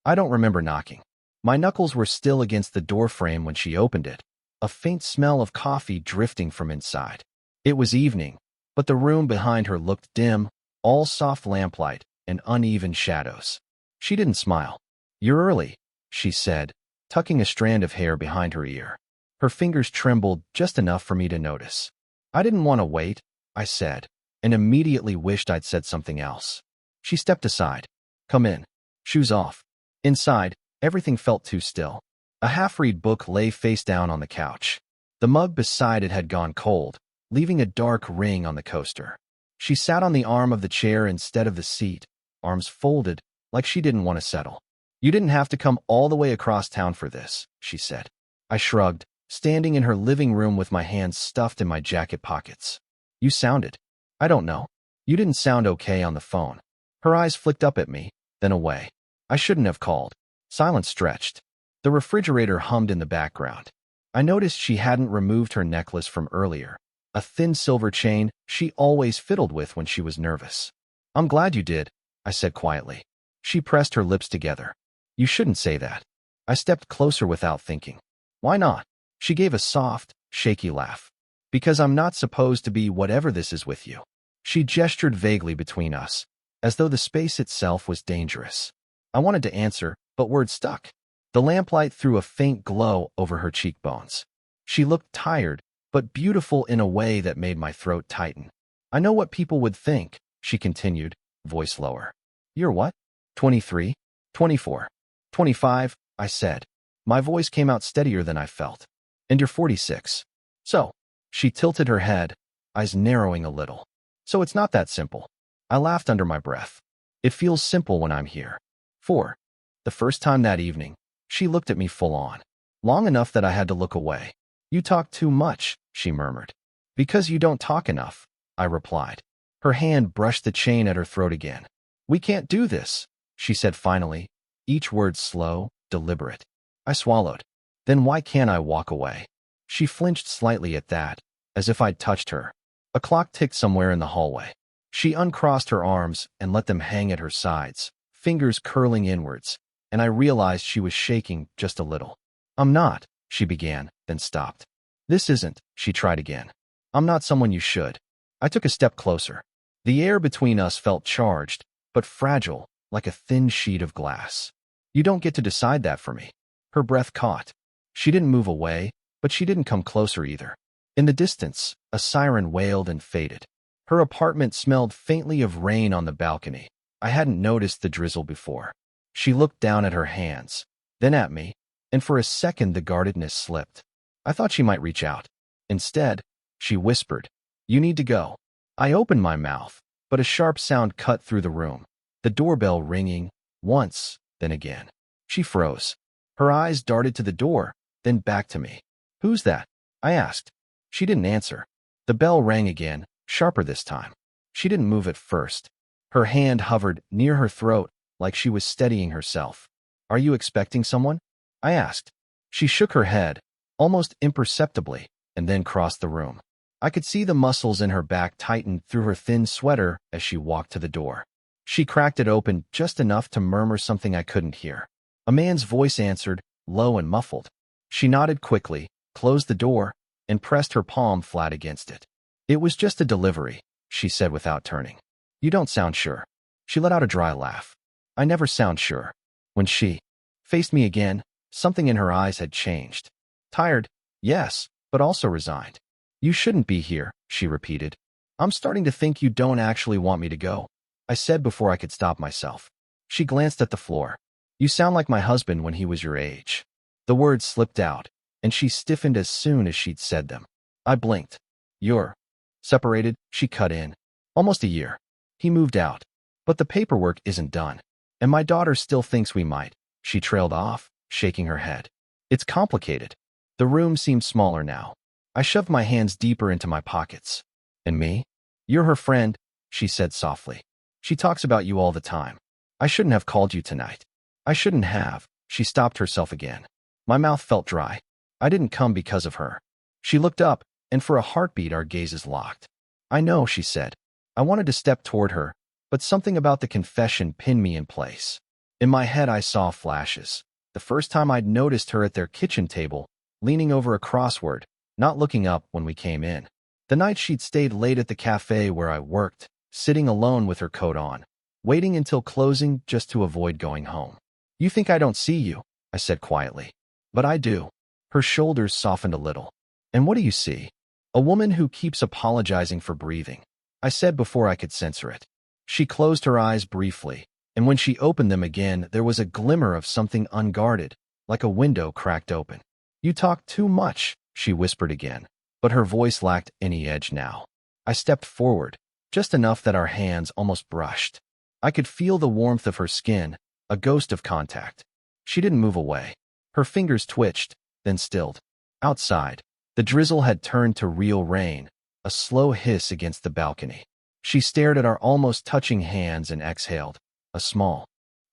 I don't remember knocking. My knuckles were still against the door frame when she opened it, a faint smell of coffee drifting from inside. It was evening, but the room behind her looked dim, all soft lamplight and uneven shadows. She didn't smile. "You're early," she said, tucking a strand of hair behind her ear. Her fingers trembled just enough for me to notice. "I didn't want to wait," I said, and immediately wished I'd said something else. She stepped aside. "Come in." Shoes off. Inside, everything felt too still. A half-read book lay face down on the couch. The mug beside it had gone cold, leaving a dark ring on the coaster. She sat on the arm of the chair instead of the seat, arms folded, like she didn't want to settle. "You didn't have to come all the way across town for this," she said. I shrugged, standing in her living room with my hands stuffed in my jacket pockets. "You sounded. I don't know. You didn't sound okay on the phone." Her eyes flicked up at me, then away. "I shouldn't have called." Silence stretched. The refrigerator hummed in the background. I noticed she hadn't removed her necklace from earlier, a thin silver chain she always fiddled with when she was nervous. "I'm glad you did," I said quietly. She pressed her lips together. "You shouldn't say that." I stepped closer without thinking. "Why not?" She gave a soft, shaky laugh. "Because I'm not supposed to be whatever this is with you." She gestured vaguely between us, as though the space itself was dangerous. I wanted to answer, but words stuck. The lamplight threw a faint glow over her cheekbones. She looked tired, but beautiful in a way that made my throat tighten. "I know what people would think," she continued, voice lower. "You're what? 23? 24? 25, I said. My voice came out steadier than I felt. "And you're 46. So." She tilted her head, eyes narrowing a little. "So it's not that simple." I laughed under my breath. "It feels simple when I'm here." 4. The first time that evening, she looked at me full on. Long enough that I had to look away. "You talk too much," she murmured. "Because you don't talk enough," I replied. Her hand brushed the chain at her throat again. "We can't do this," she said finally, each word slow, deliberate. I swallowed. "Then why can't I walk away?" She flinched slightly at that, as if I'd touched her. A clock ticked somewhere in the hallway. She uncrossed her arms and let them hang at her sides, fingers curling inwards, and I realized she was shaking just a little. "I'm not," she began, then stopped. "This isn't," she tried again. "I'm not someone you should." I took a step closer. The air between us felt charged, but fragile, like a thin sheet of glass. "You don't get to decide that for me." Her breath caught. She didn't move away, but she didn't come closer either. In the distance, a siren wailed and faded. Her apartment smelled faintly of rain on the balcony. I hadn't noticed the drizzle before. She looked down at her hands, then at me, and for a second the guardedness slipped. I thought she might reach out. Instead, she whispered, "You need to go." I opened my mouth, but a sharp sound cut through the room. The doorbell ringing, once, then again. She froze. Her eyes darted to the door, then back to me. "Who's that?" I asked. She didn't answer. The bell rang again, sharper this time. She didn't move at first. Her hand hovered near her throat like she was steadying herself. "Are you expecting someone?" I asked. She shook her head, almost imperceptibly, and then crossed the room. I could see the muscles in her back tighten through her thin sweater as she walked to the door. She cracked it open just enough to murmur something I couldn't hear. A man's voice answered, low and muffled. She nodded quickly, closed the door, and pressed her palm flat against it. "It was just a delivery," she said without turning. "You don't sound sure." She let out a dry laugh. "I never sound sure." When she faced me again, something in her eyes had changed. Tired, yes, but also resigned. "You shouldn't be here," she repeated. "I'm starting to think you don't actually want me to go," I said before I could stop myself. She glanced at the floor. "You sound like my husband when he was your age." The words slipped out, and she stiffened as soon as she'd said them. I blinked. "You're separated," she cut in. "Almost a year. He moved out. But the paperwork isn't done. And my daughter still thinks we might." She trailed off, shaking her head. "It's complicated." The room seemed smaller now. I shoved my hands deeper into my pockets. "And me?" "You're her friend," she said softly. "She talks about you all the time. I shouldn't have called you tonight." "I shouldn't have." She stopped herself again. My mouth felt dry. I didn't come because of her. She looked up, and for a heartbeat our gazes locked. "I know," she said. I wanted to step toward her, but something about the confession pinned me in place. In my head, I saw flashes. The first time I'd noticed her at their kitchen table, leaning over a crossword, not looking up when we came in. The night she'd stayed late at the cafe where I worked, sitting alone with her coat on, waiting until closing just to avoid going home. You think I don't see you, I said quietly. But I do. Her shoulders softened a little. And what do you see? A woman who keeps apologizing for breathing, I said before I could censor it. She closed her eyes briefly, and when she opened them again, there was a glimmer of something unguarded, like a window cracked open. You talk too much, she whispered again, but her voice lacked any edge now. I stepped forward, just enough that our hands almost brushed. I could feel the warmth of her skin, a ghost of contact. She didn't move away. Her fingers twitched, then stilled. Outside, the drizzle had turned to real rain, a slow hiss against the balcony. She stared at our almost touching hands and exhaled, a small,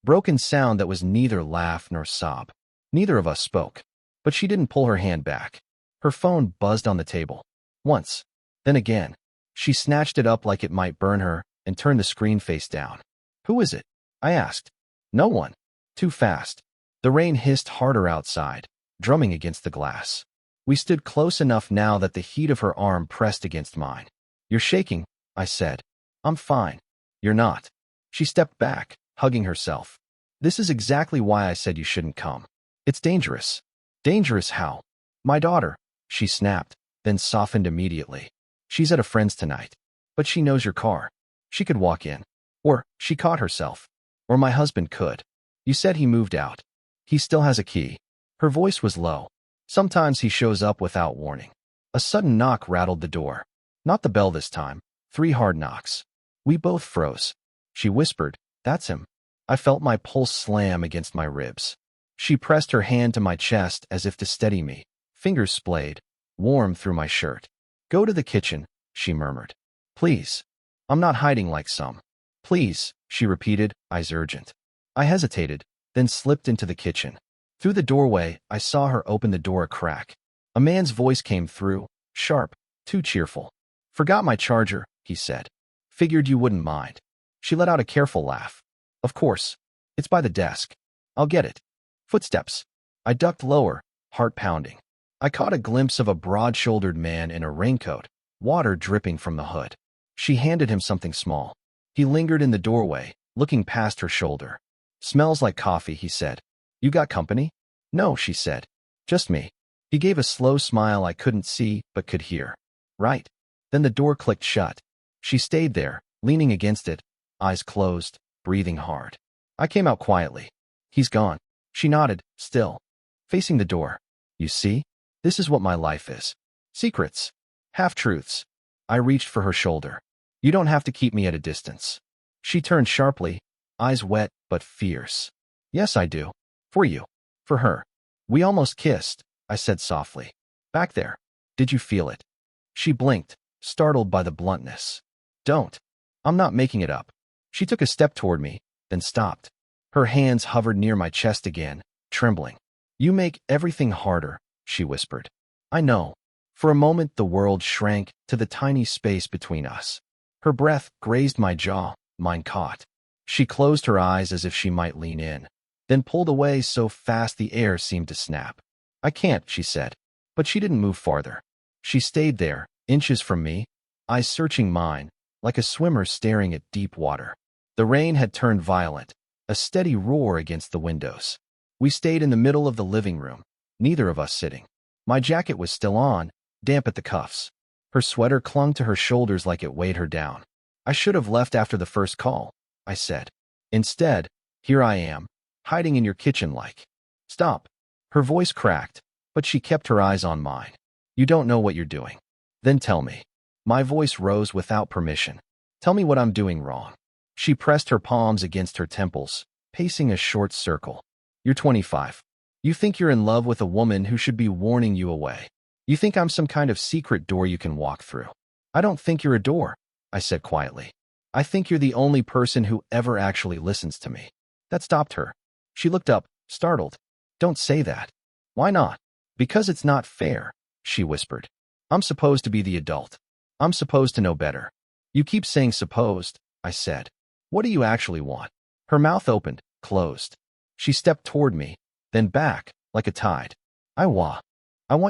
broken sound that was neither laugh nor sob. Neither of us spoke, but she didn't pull her hand back. Her phone buzzed on the table. Once, then again. She snatched it up like it might burn her and turned the screen face down. Who is it? I asked. No one. Too fast. The rain hissed harder outside, drumming against the glass. We stood close enough now that the heat of her arm pressed against mine. You're shaking, I said. I'm fine. You're not. She stepped back, hugging herself. This is exactly why I said you shouldn't come. It's dangerous. Dangerous how? My daughter, she snapped, then softened immediately. She's at a friend's tonight. But she knows your car. She could walk in. Or, she caught herself. Or my husband could. You said he moved out. He still has a key. Her voice was low. Sometimes he shows up without warning. A sudden knock rattled the door. Not the bell this time. 3 hard knocks. We both froze. She whispered, "That's him." I felt my pulse slam against my ribs. She pressed her hand to my chest as if to steady me. Fingers splayed, warm through my shirt. "Go to the kitchen," she murmured. "Please. I'm not hiding like some." "Please," she repeated, eyes urgent. I hesitated, then slipped into the kitchen. Through the doorway, I saw her open the door a crack. A man's voice came through, sharp, too cheerful. "Forgot my charger," he said. "Figured you wouldn't mind." She let out a careful laugh. "Of course. It's by the desk. I'll get it." Footsteps. I ducked lower, heart pounding. I caught a glimpse of a broad-shouldered man in a raincoat, water dripping from the hood. She handed him something small. He lingered in the doorway, looking past her shoulder. "Smells like coffee," he said. "You got company?" "No," she said. "Just me." He gave a slow smile I couldn't see but could hear. "Right." Then the door clicked shut. She stayed there, leaning against it, eyes closed, breathing hard. I came out quietly. "He's gone." She nodded, still, facing the door. "You see? This is what my life is. Secrets. Half-truths." I reached for her shoulder. "You don't have to keep me at a distance." She turned sharply, eyes wet but fierce. "Yes, I do. For you. For her." "We almost kissed," I said softly. "Back there. Did you feel it?" She blinked, startled by the bluntness. "Don't. I'm not making it up." She took a step toward me, then stopped. Her hands hovered near my chest again, trembling. "You make everything harder," she whispered. "I know." For a moment the world shrank to the tiny space between us. Her breath grazed my jaw, mine caught. She closed her eyes as if she might lean in, then pulled away so fast the air seemed to snap. "I can't," she said. But she didn't move farther. She stayed there, inches from me, eyes searching mine, like a swimmer staring at deep water. The rain had turned violent, a steady roar against the windows. We stayed in the middle of the living room, neither of us sitting. My jacket was still on, damp at the cuffs. Her sweater clung to her shoulders like it weighed her down. "I should have left after the first call," I said. "Instead, here I am, hiding in your kitchen like." "Stop." Her voice cracked, but she kept her eyes on mine. "You don't know what you're doing." "Then tell me." My voice rose without permission. "Tell me what I'm doing wrong." She pressed her palms against her temples, pacing a short circle. "You're 25. You think you're in love with a woman who should be warning you away. You think I'm some kind of secret door you can walk through. I don't think you're a door," I said quietly. "I think you're the only person who ever actually listens to me." That stopped her. She looked up, startled. "Don't say that." "Why not?" "Because it's not fair," she whispered. "I'm supposed to be the adult. I'm supposed to know better." "You keep saying supposed," I said. "What do you actually want?" Her mouth opened, closed. She stepped toward me, then back, like a tide. I want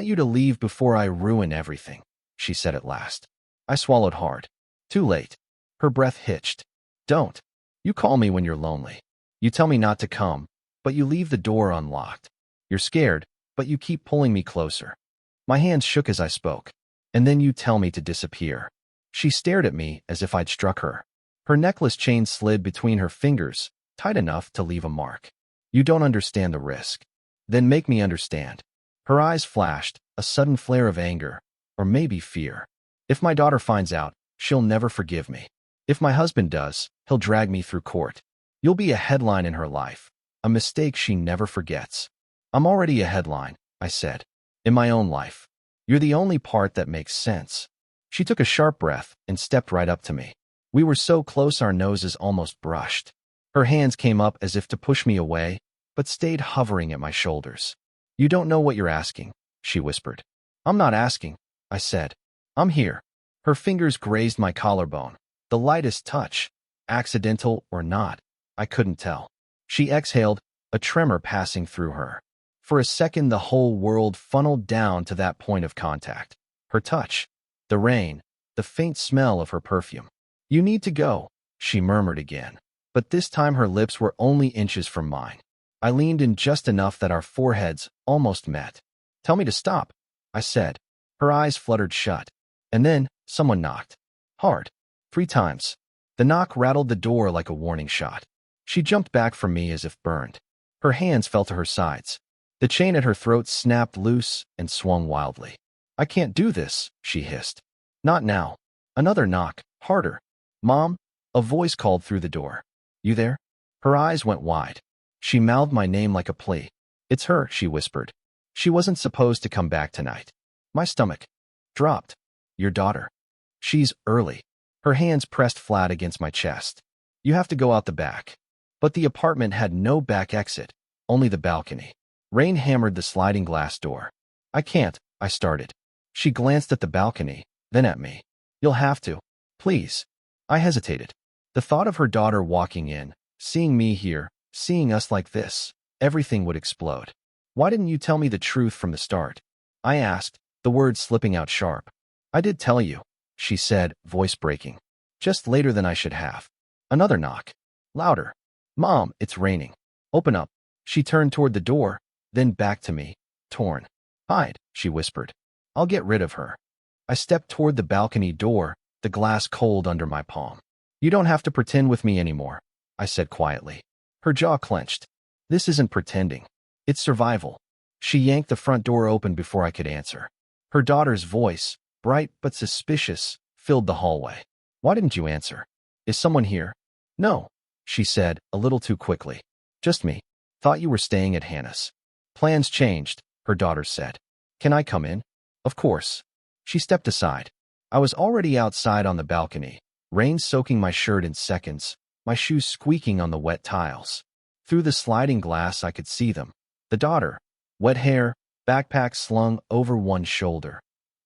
you to leave before I ruin everything, she said at last. I swallowed hard. Too late. Her breath hitched. Don't. You call me when you're lonely. You tell me not to come, but you leave the door unlocked. You're scared, but you keep pulling me closer. My hands shook as I spoke. And then you tell me to disappear. She stared at me as if I'd struck her. Her necklace chain slid between her fingers, tight enough to leave a mark. You don't understand the risk. Then make me understand. Her eyes flashed, a sudden flare of anger, or maybe fear. If my daughter finds out, she'll never forgive me. If my husband does, he'll drag me through court. You'll be a headline in her life, a mistake she never forgets. I'm already a headline, I said. In my own life. You're the only part that makes sense. She took a sharp breath and stepped right up to me. We were so close our noses almost brushed. Her hands came up as if to push me away, but stayed hovering at my shoulders. You don't know what you're asking, she whispered. I'm not asking, I said. I'm here. Her fingers grazed my collarbone. The lightest touch, accidental or not, I couldn't tell. She exhaled, a tremor passing through her. For a second, the whole world funneled down to that point of contact. Her touch, the rain, the faint smell of her perfume. You need to go, she murmured again. But this time her lips were only inches from mine. I leaned in just enough that our foreheads almost met. Tell me to stop, I said. Her eyes fluttered shut. And then someone knocked. Hard. 3 times. The knock rattled the door like a warning shot. She jumped back from me as if burned. Her hands fell to her sides. The chain at her throat snapped loose and swung wildly. I can't do this, she hissed. Not now. Another knock, harder. Mom, a voice called through the door. You there? Her eyes went wide. She mouthed my name like a plea. It's her, she whispered. She wasn't supposed to come back tonight. My stomach dropped. Your daughter. She's early. Her hands pressed flat against my chest. You have to go out the back. But the apartment had no back exit, only the balcony. Rain hammered the sliding glass door. I can't, I started. She glanced at the balcony, then at me. You'll have to. Please. I hesitated. The thought of her daughter walking in, seeing me here, seeing us like this, everything would explode. Why didn't you tell me the truth from the start? I asked, the words slipping out sharp. I did tell you, she said, voice breaking. Just later than I should have. Another knock. Louder. Mom, it's raining. Open up. She turned toward the door, then back to me, torn. Hide, she whispered. I'll get rid of her. I stepped toward the balcony door, the glass cold under my palm. You don't have to pretend with me anymore, I said quietly. Her jaw clenched. This isn't pretending. It's survival. She yanked the front door open before I could answer. Her daughter's voice, bright but suspicious, filled the hallway. Why didn't you answer? Is someone here? No, she said, a little too quickly. Just me. Thought you were staying at Hannah's. Plans changed, her daughter said. Can I come in? Of course. She stepped aside. I was already outside on the balcony, rain soaking my shirt in seconds, my shoes squeaking on the wet tiles. Through the sliding glass I could see them. The daughter, wet hair, backpack slung over one shoulder,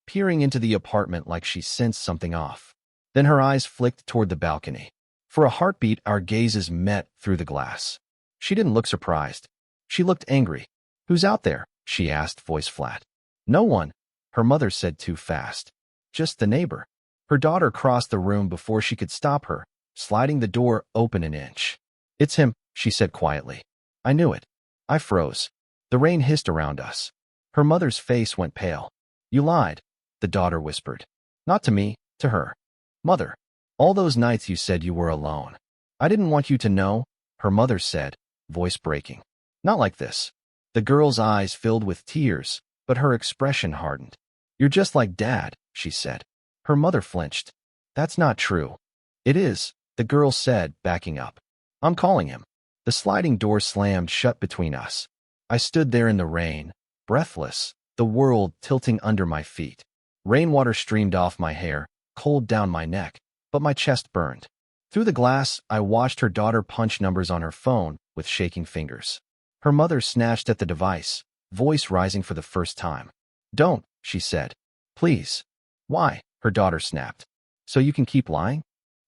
peering into the apartment like she sensed something off. Then her eyes flicked toward the balcony. For a heartbeat, our gazes met through the glass. She didn't look surprised. She looked angry. Who's out there? She asked, voice flat. No one, her mother said too fast. Just the neighbor. Her daughter crossed the room before she could stop her, sliding the door open an inch. It's him, she said quietly. I knew it. I froze. The rain hissed around us. Her mother's face went pale. You lied, the daughter whispered. Not to me, to her. Mother, all those nights you said you were alone. I didn't want you to know, her mother said, voice breaking. Not like this. The girl's eyes filled with tears, but her expression hardened. You're just like Dad, she said. Her mother flinched. That's not true. It is, the girl said, backing up. I'm calling him. The sliding door slammed shut between us. I stood there in the rain, breathless, the world tilting under my feet. Rainwater streamed off my hair, cold down my neck, but my chest burned. Through the glass, I watched her daughter punch numbers on her phone with shaking fingers. Her mother snatched at the device, voice rising for the first time. Don't, she said. Please. Why? Her daughter snapped. So you can keep lying?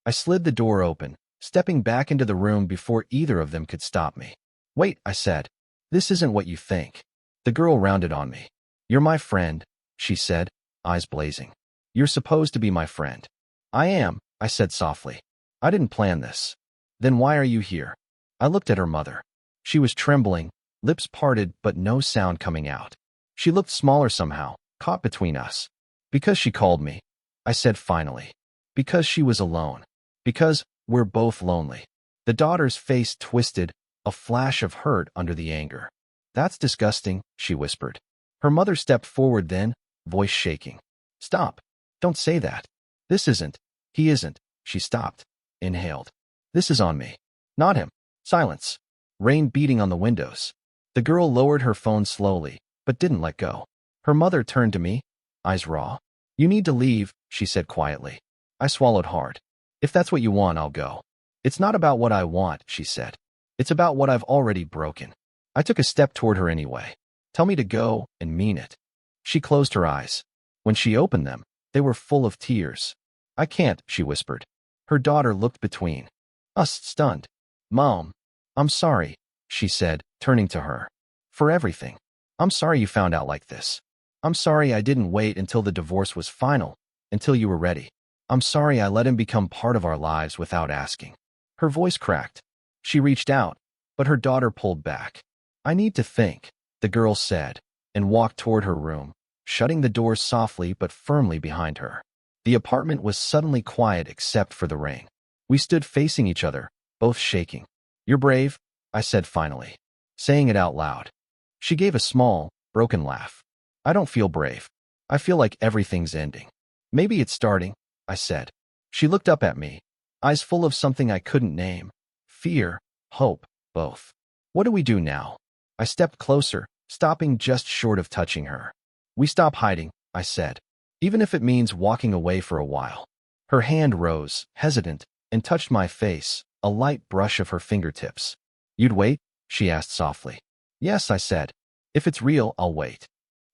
I slid the door open, stepping back into the room before either of them could stop me. Wait, I said. This isn't what you think. The girl rounded on me. You're my friend, she said, eyes blazing. You're supposed to be my friend. I am, I said softly. I didn't plan this. Then why are you here? I looked at her mother. She was trembling, lips parted but no sound coming out. She looked smaller somehow, caught between us. Because she called me, I said finally. Because she was alone. Because we're both lonely. The daughter's face twisted, a flash of hurt under the anger. That's disgusting, she whispered. Her mother stepped forward then, voice shaking. Stop. Don't say that. This isn't. He isn't. She stopped. Inhaled. This is on me. Not him. Silence. Rain beating on the windows. The girl lowered her phone slowly, but didn't let go. Her mother turned to me, eyes raw. You need to leave, she said quietly. I swallowed hard. If that's what you want, I'll go. It's not about what I want, she said. It's about what I've already broken. I took a step toward her anyway. Tell me to go and mean it. She closed her eyes. When she opened them, they were full of tears. I can't, she whispered. Her daughter looked between us, stunned. Mom, I'm sorry, she said, turning to her. For everything. I'm sorry you found out like this. I'm sorry I didn't wait until the divorce was final, until you were ready. I'm sorry I let him become part of our lives without asking. Her voice cracked. She reached out, but her daughter pulled back. I need to think, the girl said, and walked toward her room, shutting the door softly but firmly behind her. The apartment was suddenly quiet except for the rain. We stood facing each other, both shaking. You're brave, I said finally, saying it out loud. She gave a small, broken laugh. I don't feel brave. I feel like everything's ending. Maybe it's starting, I said. She looked up at me, eyes full of something I couldn't name. Fear, hope, both. What do we do now? I stepped closer, stopping just short of touching her. We stop hiding, I said, even if it means walking away for a while. Her hand rose, hesitant, and touched my face, a light brush of her fingertips. You'd wait? She asked softly. Yes, I said. If it's real, I'll wait.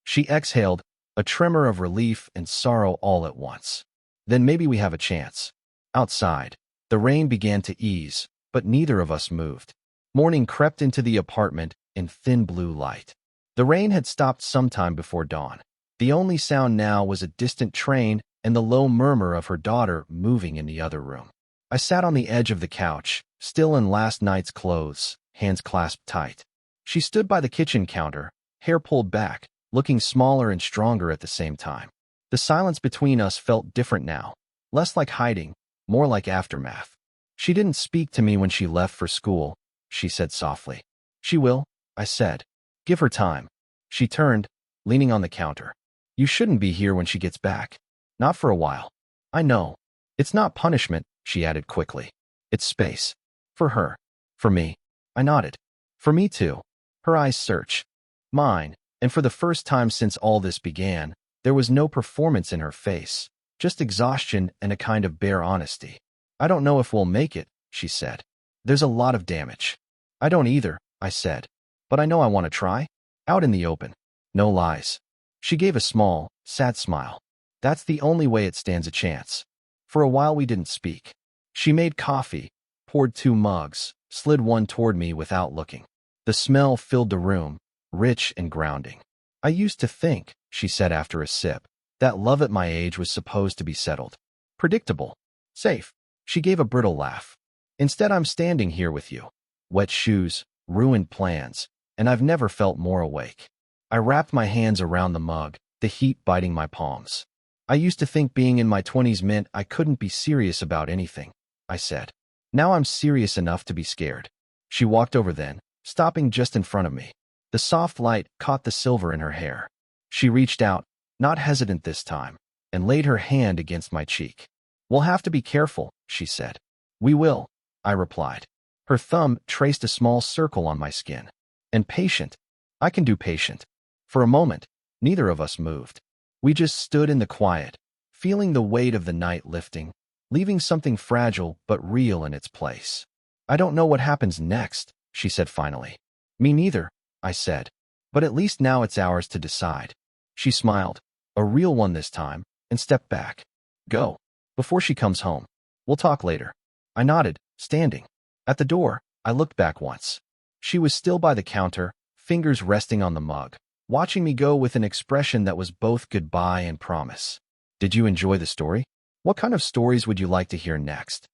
She exhaled, a tremor of relief and sorrow all at once. Then maybe we have a chance. Outside, the rain began to ease, but neither of us moved. Morning crept into the apartment in thin blue light. The rain had stopped sometime before dawn. The only sound now was a distant train and the low murmur of her daughter moving in the other room. I sat on the edge of the couch, still in last night's clothes, hands clasped tight. She stood by the kitchen counter, hair pulled back, looking smaller and stronger at the same time. The silence between us felt different now, less like hiding, more like aftermath. She didn't speak to me when she left for school, she said softly. She will, I said. Give her time. She turned, leaning on the counter. You shouldn't be here when she gets back. Not for a while. I know. It's not punishment, she added quickly. It's space. For her. For me. I nodded. For me too. Her eyes searched mine, and for the first time since all this began, there was no performance in her face, just exhaustion and a kind of bare honesty. I don't know if we'll make it, she said. There's a lot of damage. I don't either, I said. But I know I want to try. Out in the open. No lies. She gave a small, sad smile. That's the only way it stands a chance. For a while we didn't speak. She made coffee, poured 2 mugs, slid one toward me without looking. The smell filled the room, rich and grounding. I used to think, she said after a sip, that love at my age was supposed to be settled. Predictable. Safe. She gave a brittle laugh. Instead, I'm standing here with you. Wet shoes, ruined plans, and I've never felt more awake. I wrapped my hands around the mug, the heat biting my palms. I used to think being in my 20s meant I couldn't be serious about anything, I said. Now I'm serious enough to be scared. She walked over then, stopping just in front of me. The soft light caught the silver in her hair. She reached out, not hesitant this time, and laid her hand against my cheek. We'll have to be careful, she said. We will, I replied. Her thumb traced a small circle on my skin. And patient. I can do patient. For a moment, neither of us moved. We just stood in the quiet, feeling the weight of the night lifting, leaving something fragile but real in its place. I don't know what happens next, she said finally. Me neither, I said. But at least now it's ours to decide. She smiled, a real one this time, and stepped back. Go. Before she comes home. We'll talk later. I nodded, standing. At the door, I looked back once. She was still by the counter, fingers resting on the mug, watching me go with an expression that was both goodbye and promise. Did you enjoy the story? What kind of stories would you like to hear next?